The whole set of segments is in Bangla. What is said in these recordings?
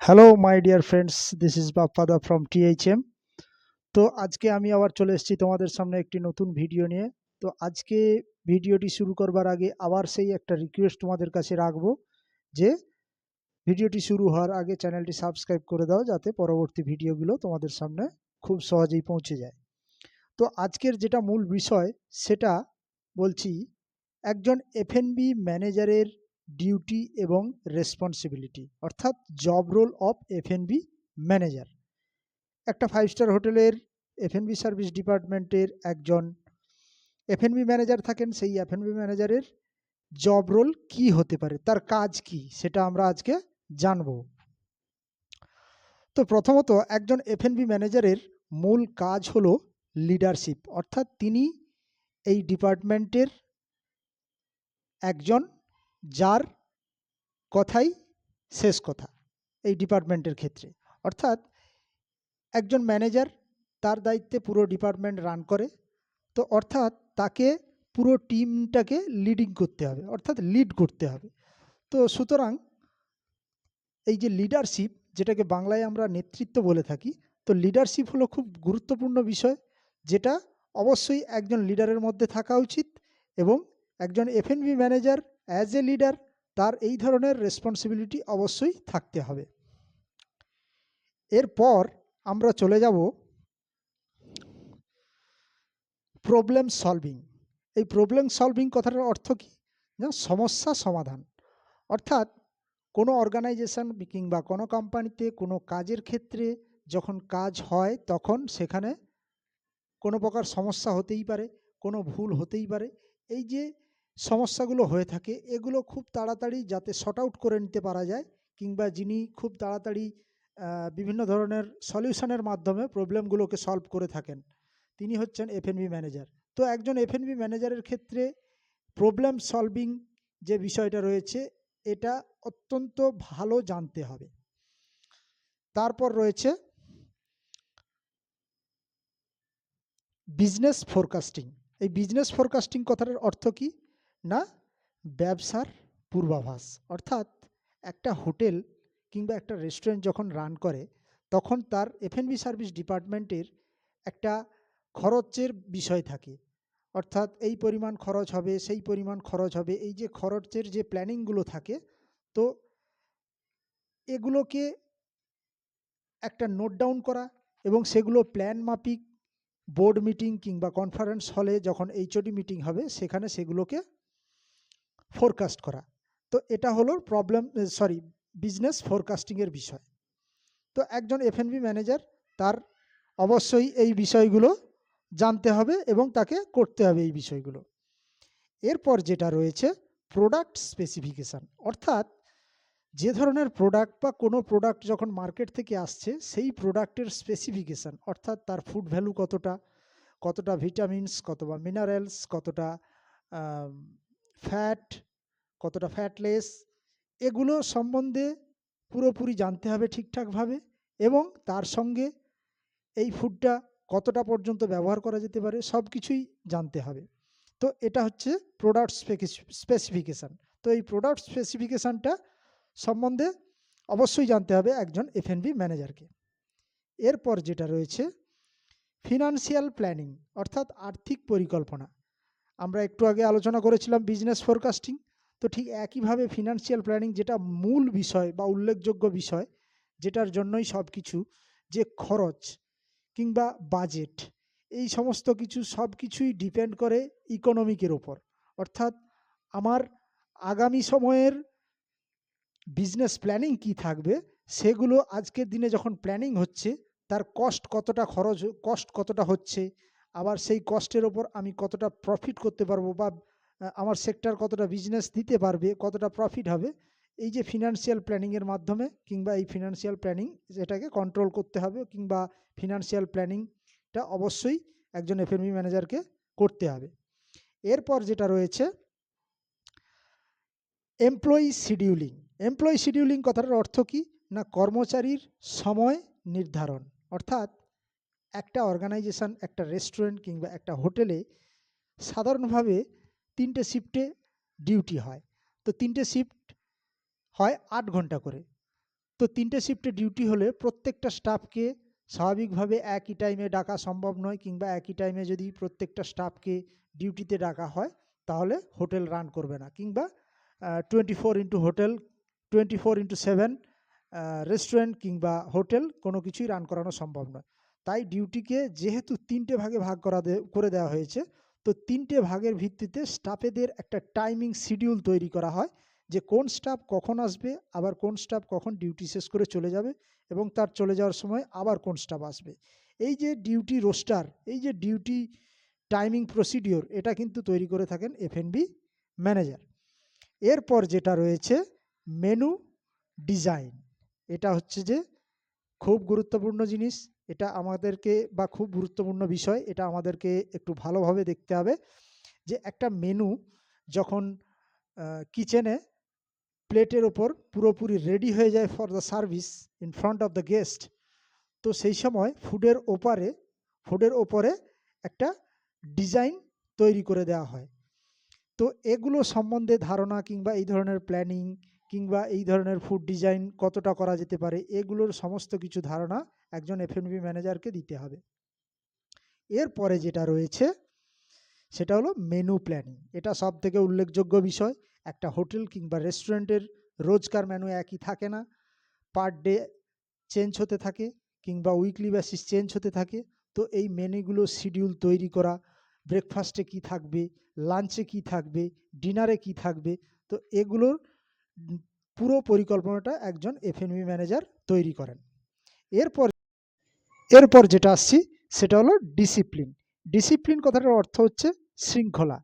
Hello my dear friends, this is বাপ্পাদা ফ্রম টিএইচএম। তো আজকে আমি আবার চলে এসেছি তোমাদের সামনে একটি নতুন ভিডিও নিয়ে। তো আজকে ভিডিওটি শুরু করবার আগে আবার সেই একটা রিকোয়েস্ট তোমাদের কাছে রাখবো যে ভিডিওটি শুরু হওয়ার আগে চ্যানেলটি সাবস্ক্রাইব করে দাও, যাতে পরবর্তী ভিডিওগুলো তোমাদের সামনে খুব সহজেই পৌঁছে যায়। তো আজকের যেটা মূল বিষয় সেটা বলছি, একজন এফএনবি ম্যানেজারের ডিউটি এবং রেসপন্সিবিলিটি, অর্থাৎ জব রোল অফ এফএনবি ম্যানেজার। একটা 5 স্টার হোটেলের এফএনবি সার্ভিস ডিপার্টমেন্টের একজন এফএনবি ম্যানেজার থাকেন। সেই এফএনবি ম্যানেজারের জব রোল কি হতে পারে, তার কাজ কি, সেটা আমরা আজকে জানব। তো প্রথমত, একজন এফএনবি ম্যানেজারের মূল কাজ হলো লিডারশিপ, অর্থাৎ তিনি এই ডিপার্টমেন্টের একজন যার কথাই শেষ কথা এই ডিপার্টমেন্টের ক্ষেত্রে। অর্থাৎ একজন ম্যানেজার তার দায়িত্বে পুরো ডিপার্টমেন্ট রান করে। তো অর্থাৎ তাকে পুরো টিমটাকে লিডিং করতে হবে, অর্থাৎ লিড করতে হবে। তো সুতরাং এই যে লিডারশিপ, যেটাকে বাংলায় আমরা নেতৃত্ব বলে থাকি, তো লিডারশিপ হলো খুব গুরুত্বপূর্ণ বিষয়, যেটা অবশ্যই একজন লিডারের মধ্যে থাকা উচিত। এবং একজন এফএনবি ম্যানেজার অ্যাজ এ লিডার, তার এই ধরনের রেসপন্সিবিলিটি অবশ্যই থাকতে হবে। এরপর আমরা চলে যাব প্রবলেম সলভিং। এই প্রবলেম সলভিং কথাটার অর্থ কী? না, সমস্যা সমাধান। অর্থাৎ কোনো অর্গানাইজেশন কিংবা কোনো কোম্পানিতে কোনো কাজের ক্ষেত্রে যখন কাজ হয়, তখন সেখানে কোনো প্রকার সমস্যা হতেই পারে, কোনো ভুল হতেই পারে। এই যে সমস্যাগুলো হয়ে থাকে, এগুলো খুব তাড়াতাড়ি যাতে শর্ট আউট করে নিতে পারা যায়, কিংবা যিনি খুব তাড়াতাড়ি বিভিন্ন ধরনের সলিউশনের মাধ্যমে প্রবলেমগুলোকে সলভ করে থাকেন, তিনি হচ্ছেন এফএনবি ম্যানেজার। তো একজন এফএনবি ম্যানেজারের ক্ষেত্রে প্রবলেম সলভিং যে বিষয়টা রয়েছে, এটা অত্যন্ত ভালো জানতে হবে। তারপর রয়েছে বিজনেস ফোরকাস্টিং। এই বিজনেস ফোরকাস্টিং কথাটার অর্থ কী? না, ব্যবসার পূর্বাভাস। অর্থাৎ একটা হোটেল কিংবা একটা রেস্টুরেন্ট যখন রান করে, তখন তার এফএনবি সার্ভিস ডিপার্টমেন্টের একটা খরচের বিষয় থাকে। অর্থাৎ এই পরিমাণ খরচ হবে, সেই পরিমাণ খরচ হবে, এই যে খরচের যে প্ল্যানিংগুলো থাকে, তো এগুলোকে একটা নোট ডাউন করা এবং সেগুলো প্ল্যান মাফিক বোর্ড মিটিং কিংবা কনফারেন্স হলে যখন এইচওডি মিটিং হবে, সেখানে সেগুলোকে ফোরকাস্ট করা। তো এটা হলো বিজনেস ফোরকাস্টিংয়ের বিষয়। তো একজন এফএনবি ম্যানেজার, তার অবশ্যই এই বিষয়গুলো জানতে হবে এবং তাকে করতে হবে এই বিষয়গুলো। এরপর যেটা রয়েছে প্রোডাক্ট স্পেসিফিকেশান, অর্থাৎ যে ধরনের প্রোডাক্ট বা কোনো প্রোডাক্ট যখন মার্কেট থেকে আসছে, সেই প্রোডাক্টের স্পেসিফিকেশান, অর্থাৎ তার ফুড ভ্যালু কতটা, কতটা ভিটামিনস, কতটা মিনারেলস, কতটা ফ্যাট, কতটা ফ্যাটলেস, এগুলো সম্বন্ধে পুরোপুরি জানতে হবে ঠিকঠাকভাবে। এবং তার সঙ্গে এই ফুডটা কতটা পর্যন্ত ব্যবহার করা যেতে পারে, সব কিছুই জানতে হবে। তো এটা হচ্ছে প্রোডাক্ট স্পেসিফিকেশান। তো এই প্রোডাক্ট স্পেসিফিকেশানটা সম্বন্ধে অবশ্যই জানতে হবে একজন এফএনবি ম্যানেজারকে। এরপর যেটা রয়েছে ফিনান্সিয়াল প্ল্যানিং, অর্থাৎ আর্থিক পরিকল্পনা। আমরা একটু আগে আলোচনা করেছিলাম বিজনেস ফোরকাস্টিং, তো ঠিক একইভাবে ফিনান্সিয়াল প্ল্যানিং, যেটা মূল বিষয় বা উল্লেখযোগ্য বিষয়, যেটার জন্যই সব কিছু, যে খরচ কিংবা বাজেট, এই সমস্ত কিছু সব কিছুই ডিপেন্ড করে ইকোনমিকের ওপর। অর্থাৎ আমার আগামী সময়ের বিজনেস প্ল্যানিং কি থাকবে, সেগুলো আজকের দিনে যখন প্ল্যানিং হচ্ছে, তার কস্ট কতটা হচ্ছে, আবার সেই কস্টের ওপর আমি কতটা প্রফিট করতে পারবো, বা আমার সেক্টর কতটা বিজনেস দিতে পারবে, কতটা প্রফিট হবে, এই যে ফিনান্সিয়াল প্ল্যানিংয়ের মাধ্যমে, কিংবা এই ফিনান্সিয়াল প্ল্যানিং যেটাকে কন্ট্রোল করতে হবে, কিংবা ফিনান্সিয়াল প্ল্যানিংটা অবশ্যই একজন এফএনবি ম্যানেজারকে করতে হবে। এরপর যেটা রয়েছে এমপ্লয়ি শিডিউলিং। এমপ্লয়ি শিডিউলিং কথাটার অর্থ কী? না, কর্মচারীর সময় নির্ধারণ। অর্থাৎ একটা অর্গানাইজেশন, একটা রেস্টুরেন্ট কিংবা একটা হোটেলে সাধারণভাবে 3টে শিফটে ডিউটি হয়। তো 3টে শিফট হয় 8 ঘন্টা করে। তো 3টে শিফটে ডিউটি হলে প্রত্যেকটা স্টাফকে স্বাভাবিকভাবে একই টাইমে ডাকা সম্ভব নয়, কিংবা একই টাইমে যদি প্রত্যেকটা স্টাফকে ডিউটিতে ডাকা হয় তাহলে হোটেল রান করবে না, কিংবা 24x7 রেস্টুরেন্ট কিংবা হোটেল কোনো কিছুই রান করানো সম্ভব নয়। তাই ডিউটিকে যেহেতু 3টে ভাগে ভাগ করে দেওয়া হয়েছে, তো 3টে ভাগের ভিত্তিতে স্টাফেদের একটা টাইমিং শিডিউল তৈরি করা হয়, যে কোন স্টাফ কখন আসবে, আবার কোন স্টাফ কখন ডিউটি শেষ করে চলে যাবে, এবং তার চলে যাওয়ার সময় আবার কোন স্টাফ আসবে। এই যে ডিউটি রোস্টার, এই যে ডিউটি টাইমিং প্রসিডিওর, এটা কিন্তু তৈরি করে থাকেন এফএনবি ম্যানেজার। এরপর যেটা রয়েছে মেনু ডিজাইন, এটা হচ্ছে যে খুব গুরুত্বপূর্ণ জিনিস, এটা আমাদেরকে বা খুব গুরুত্বপূর্ণ বিষয়, এটা আমাদেরকে একটু ভালোভাবে দেখতে হবে। যে একটা মেনু যখন কিচেনে প্লেটের ওপর পুরোপুরি রেডি হয়ে যায় for the service in front of the guest, তো সেই সময় ফুডের ওপরে একটা ডিজাইন তৈরি করে দেওয়া হয়। তো এগুলো সম্বন্ধে ধারণা, কিংবা এই ধরনের প্ল্যানিং, কিংবা এই ধরনের ফুড ডিজাইন কতটা করা যেতে পারে, এগুলোর সমস্ত কিছু ধারণা একজন এফএনবি ম্যানেজারকে দিতে হবে। এরপরে যেটা রয়েছে সেটা হলো মেনু প্ল্যানিং। এটা সব থেকে উল্লেখযোগ্য বিষয়। একটা হোটেল কিংবা রেস্টুরেন্টের রোজকার মেনু একই থাকে না, পার ডে চেঞ্জ হতে থাকে, কিংবা উইকলি বেসিস চেঞ্জ হতে থাকে। তো এই মেনুগুলো শিডিউল তৈরি করা, ব্রেকফাস্টে কি থাকবে, লাঞ্চে কি থাকবে, ডিনারে কি থাকবে, তো এগুলোর পুরো পরিকল্পনাটা একজন এফএনবি ম্যানেজার তৈরি করেন। এরপর যেটা আসছি সেটা হলো ডিসিপ্লিন। ডিসিপ্লিন কথাটার অর্থ হচ্ছে শৃঙ্খলা,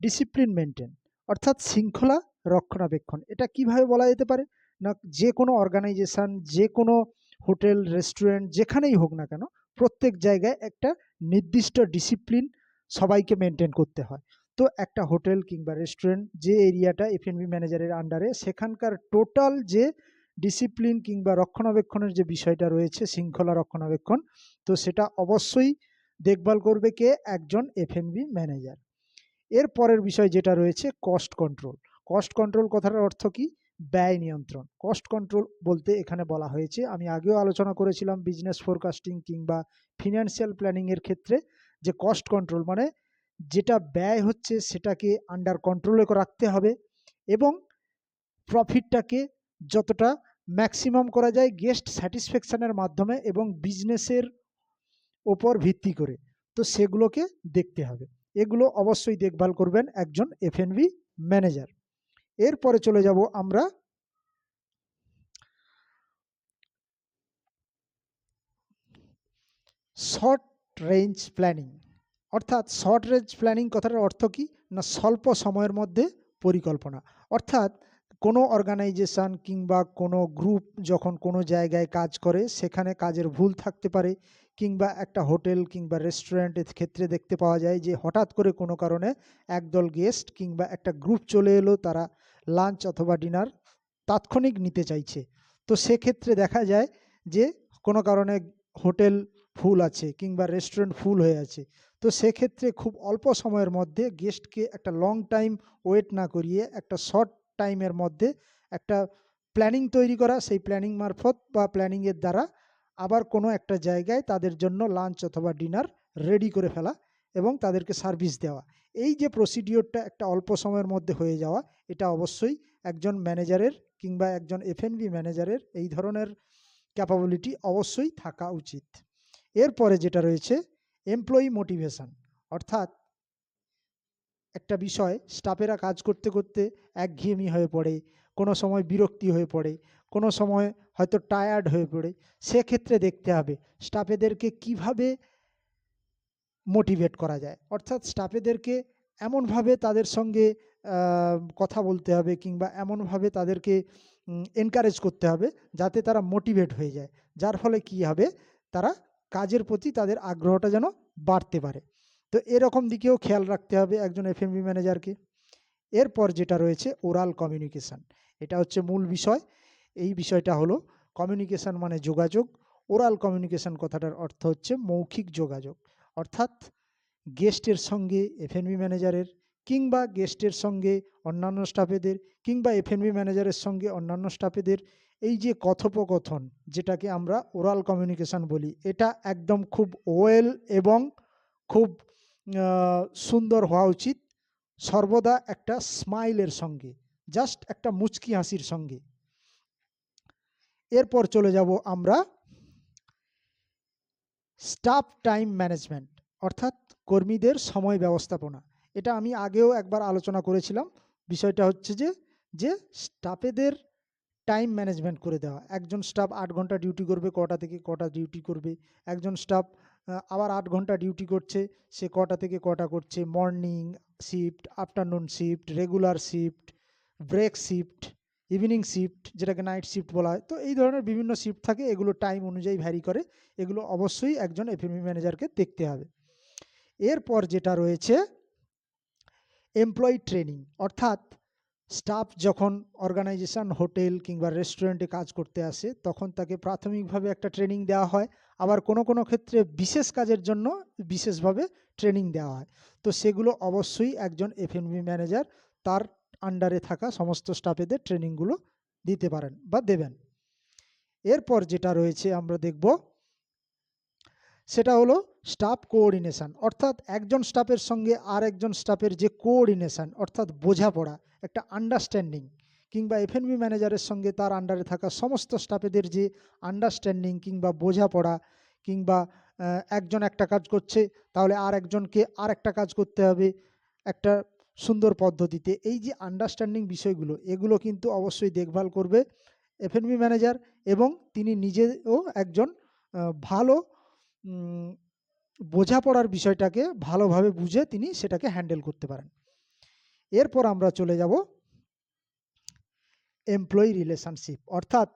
ডিসিপ্লিন মেনটেন, অর্থাৎ শৃঙ্খলা রক্ষণাবেক্ষণ। এটা কিভাবে বলা যেতে পারে না, যে কোনো অর্গানাইজেশন, যে কোনো হোটেল রেস্টুরেন্ট যেখানেই হোক না কেন, প্রত্যেক জায়গায় একটা নির্দিষ্ট ডিসিপ্লিন সবাইকে মেনটেন করতে হয়। তো একটা হোটেল কিংবা রেস্টুরেন্ট যে এরিয়াটা এফএনবি ম্যানেজারের আন্ডারে, সেখানকার টোটাল যে ডিসিপ্লিন কিংবা রক্ষণাবেক্ষণের যে বিষয়টা রয়েছে, শৃঙ্খলা রক্ষণাবেক্ষণ, তো সেটা অবশ্যই দেখভাল করবে কে, একজন এফএনবি ম্যানেজার। এর পরের বিষয় যেটা রয়েছে কস্ট কন্ট্রোল। কস্ট কন্ট্রোল কথার অর্থ কি, ব্যয় নিয়ন্ত্রণ। কস্ট কন্ট্রোল বলতে এখানে বলা হয়েছে, আমি আগেও আলোচনা করেছিলাম বিজনেস ফোরকাস্টিং কিংবা ফিনান্সিয়াল প্ল্যানিং এর ক্ষেত্রে, যে কস্ট কন্ট্রোল মানে যেটা ব্যয় হচ্ছে সেটাকে আন্ডার কন্ট্রোলে রাখতে হবে, এবং প্রফিটটাকে যতটা ম্যাক্সিমাম করা যায় গেস্ট স্যাটিসফ্যাকশনের মাধ্যমে এবং বিজনেসের ওপর ভিত্তি করে, তো সেগুলোকে দেখতে হবে। এগুলো অবশ্যই দেখভাল করবেন একজন এফএনবি ম্যানেজার। এরপরে চলে যাব আমরা শর্ট রেঞ্জ প্ল্যানিং। অর্থাৎ শর্ট রেঞ্জ প্ল্যানিং কথাটার অর্থ কি না, স্বল্প সময়ের মধ্যে পরিকল্পনা। অর্থাৎ কোনো অর্গানাইজেশন কিংবা কোনো গ্রুপ যখন কোনো জায়গায় কাজ করে, সেখানে কাজের ভুল থাকতে পারে, কিংবা একটা হোটেল কিংবা রেস্টুরেন্টের ক্ষেত্রে দেখতে পাওয়া যায় যে হঠাৎ করে কোনো কারণে একদল গেস্ট কিংবা একটা গ্রুপ চলে এলো, তারা লাঞ্চ অথবা ডিনার তাৎক্ষণিক নিতে চাইছে। তো সেক্ষেত্রে দেখা যায় যে কোনো কারণে হোটেল ফুল আছে কিংবা রেস্টুরেন্ট ফুল হয়ে আছে, তো সেক্ষেত্রে খুব অল্প সময়ের মধ্যে গেস্টকে একটা লং টাইম ওয়েট না করিয়ে একটা শর্ট টাইমের মধ্যে একটা প্ল্যানিং তৈরি করা, সেই প্ল্যানিং মারফত বা প্ল্যানিংয়ের দ্বারা আবার কোনো একটা জায়গায় তাদের জন্য লাঞ্চ অথবা ডিনার রেডি করে ফেলা এবং তাদেরকে সার্ভিস দেওয়া। এই যে প্রসিডিওরটা একটা অল্প সময়ের মধ্যে হয়ে যাওয়া, এটা অবশ্যই একজন ম্যানেজারের কিংবা একজন এফএনবি ম্যানেজারের এই ধরনের ক্যাপাবিলিটি অবশ্যই থাকা উচিত। এরপরে যেটা রয়েছে এমপ্লয়ি মোটিভেশন। অর্থাৎ একটা বিষয়, স্টাফেরা কাজ করতে করতে একঘেয়েমি হয়ে পড়ে, কোনো সময় বিরক্তি হয়ে পড়ে, কোনো সময় হয়তো টায়ার্ড হয়ে পড়ে, সেক্ষেত্রে দেখতে হবে স্টাফেদেরকে কিভাবে মোটিভেট করা যায়। অর্থাৎ স্টাফেদেরকে এমনভাবে তাদের সঙ্গে কথা বলতে হবে, কিংবা এমনভাবে তাদেরকে এনকারেজ করতে হবে যাতে তারা মোটিভেট হয়ে যায়, যার ফলে কি হবে, তারা কাজের প্রতি তাদের আগ্রহটা যেন বাড়তে পারে। তো এরকম দিকেও খেয়াল রাখতে হবে একজন এফএমবি ম্যানেজারকে। এরপর যেটা রয়েছে ওরাল কমিউনিকেশান, এটা হচ্ছে মূল বিষয়। এই বিষয়টা হলো কমিউনিকেশান মানে যোগাযোগ। ওরাল কমিউনিকেশান কথাটার অর্থ হচ্ছে মৌখিক যোগাযোগ। অর্থাৎ গেস্টের সঙ্গে এফএনবি ম্যানেজারের, কিংবা গেস্টের সঙ্গে অন্যান্য স্টাফেদের, কিংবা এফএনবি ম্যানেজারের সঙ্গে অন্যান্য স্টাফেদের এই যে কথোপকথন, যেটাকে আমরা ওরাল কমিউনিকেশন বলি, এটা একদম খুব ওয়েল এবং খুব সুন্দর হওয়া উচিত, সর্বদা একটা স্মাইলের সঙ্গে, জাস্ট একটা মুচকি হাসির সঙ্গে। এরপর চলে যাব আমরা স্টাফ টাইম ম্যানেজমেন্ট, অর্থাৎ কর্মীদের সময় ব্যবস্থাপনা। এটা আমি আগেও একবার আলোচনা করেছিলাম। বিষয়টা হচ্ছে যে স্টাফেদের টাইম ম্যানেজমেন্ট করে দেওয়া। একজন স্টাফ 8 ঘন্টা ডিউটি করবে, কটা থেকে কটা ডিউটি করবে। একজন স্টাফ আবার 8 ঘন্টা ডিউটি করছে, সে কটা থেকে কটা করছে, morning shift, afternoon shift, regular shift, break shift, evening shift, যেটাকে নাইট শিফট বলা হয়। তো এই ধরনের বিভিন্ন শিফট থাকে, এগুলো টাইম অনুযায়ী ভ্যারি করে। এগুলো অবশ্যই একজন এফএমই ম্যানেজারকে দেখতে হবে। এরপর যেটা রয়েছে এমপ্লয়ি ট্রেনিং, অর্থাৎ স্টাফ যখন অর্গানাইজেশন, হোটেল কিংবা রেস্টুরেন্টে কাজ করতে আসে, তখন তাকে প্রাথমিকভাবে একটা ট্রেনিং দেওয়া হয়। আবার কোনো কোনো ক্ষেত্রে বিশেষ কাজের জন্য বিশেষভাবে ট্রেনিং দেওয়া হয়। তো সেগুলো অবশ্যই একজন এফএমই ম্যানেজার তার আন্ডারে থাকা সমস্ত স্টাফেদের ট্রেনিংগুলো দিতে পারেন বা দেবেন। এরপর যেটা রয়েছে আমরা দেখব, সেটা হলো স্টাফ কোঅর্ডিনেশন, অর্থাৎ একজন স্টাফের সঙ্গে আর একজন স্টাফের যে কোঅর্ডিনেশন, অর্থাৎ বোঝাপড়া, একটা আন্ডারস্ট্যান্ডিং, কিংবা এফএনবি ম্যানেজারের সঙ্গে তার আন্ডারে থাকা সমস্ত স্টাফেদের যে আন্ডারস্ট্যান্ডিং কিংবা বোঝাপড়া, কিংবা একজন একটা কাজ করছে তাহলে আর একজনকে আর একটা কাজ করতে হবে একটা সুন্দর পদ্ধতিতে। এই যে আন্ডারস্ট্যান্ডিং বিষয়গুলো, এগুলো কিন্তু অবশ্যই দেখভাল করবে এফএনবি ম্যানেজার, এবং তিনি নিজেও একজন ভালো বোঝাপড়ার বিষয়টাকে ভালোভাবে বুঝে তিনি সেটাকে হ্যান্ডেল করতে পারেন। এরপর আমরা চলে যাব এমপ্লয়ি রিলেশনশিপ, অর্থাৎ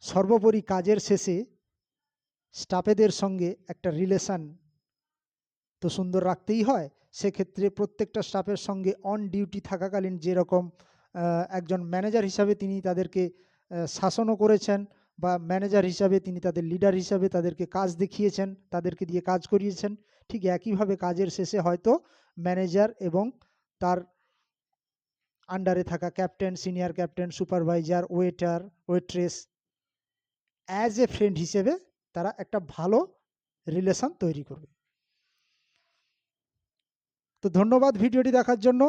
সর্বোপরি কাজের শেষে স্টাফেদের সঙ্গে একটা রিলেশন তো সুন্দর রাখতেই হয়। সেক্ষেত্রে প্রত্যেকটা স্টাফের সঙ্গে অন ডিউটি থাকাকালীন যেরকম একজন ম্যানেজার হিসাবে তিনি তাদেরকে শাসনও করেছেন, বা ম্যানেজার হিসাবে তিনি তাদের লিডার হিসাবে তাদেরকে কাজ দেখিয়েছেন, তাদেরকে দিয়ে কাজ করিয়েছেন, ঠিক একইভাবে কাজের শেষে হয়তো ম্যানেজার এবং তার আন্ডারে থাকা captain, senior captain, supervisor, waiter, waitress, as a friend হিসেবে তারা একটা ভালো রিলেশন তৈরি করবে। তো ধন্যবাদ ভিডিওটি দেখার জন্য।